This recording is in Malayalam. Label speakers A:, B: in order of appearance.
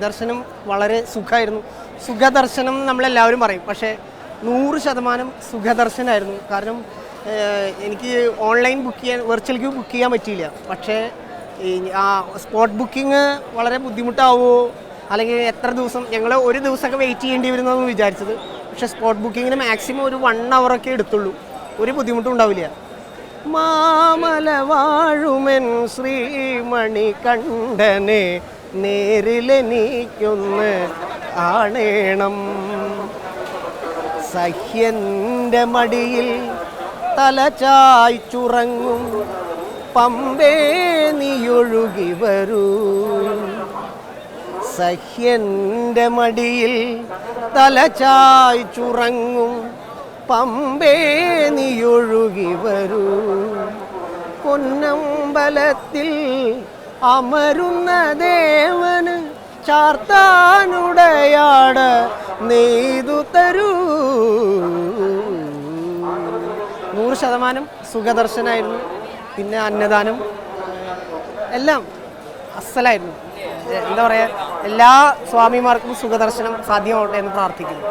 A: ദർശനം വളരെ സുഖമായിരുന്നു. സുഖദർശനം നമ്മളെല്ലാവരും പറയും, പക്ഷേ 100% സുഖദർശനമായിരുന്നു. കാരണം എനിക്ക് ഓൺലൈൻ ബുക്ക് ചെയ്യാൻ, വെർച്വൽ ക്യൂ ബുക്ക് ചെയ്യാൻ പറ്റിയില്ല. പക്ഷേ ആ സ്പോട്ട് ബുക്കിംഗ് വളരെ ബുദ്ധിമുട്ടാവുമോ, അല്ലെങ്കിൽ എത്ര ദിവസം, ഞങ്ങൾ ഒരു ദിവസമൊക്കെ വെയിറ്റ് ചെയ്യേണ്ടി വരുന്നതെന്ന് വിചാരിച്ചത്. പക്ഷേ സ്പോട്ട് ബുക്കിങ്ങിന് മാക്സിമം ഒരു 1 hour എടുത്തുള്ളൂ. ഒരു ബുദ്ധിമുട്ടും ഉണ്ടാവില്ല. മാമല വാഴുമെൻ ശ്രീമണി കണ്ഠനെ നേരിലെനിക്കൊന്ന് കാണേണം. സഹ്യൻ്റെ മടിയിൽ തലചായ്ച്ചുറങ്ങും പമ്പേ നീയൊഴുകി വരൂ. സഹ്യൻ്റെ മടിയിൽ തലചായ്ച്ചുറങ്ങും പമ്പേ നീയൊഴുകി വരൂ. പൊന്നമ്പലത്തിൽ അമരുന്ന ദേവന് ചാർത്താനുടയാട നെയ്തു തരൂ. 100% സുഖദർശനായിരുന്നു. പിന്നെ അന്നദാനം എല്ലാം അസലായിരുന്നു. എന്താ പറയുക, എല്ലാ സ്വാമിമാർക്കും സുഖദർശനം സാധ്യമാവട്ടെ എന്ന് പ്രാർത്ഥിക്കുന്നു.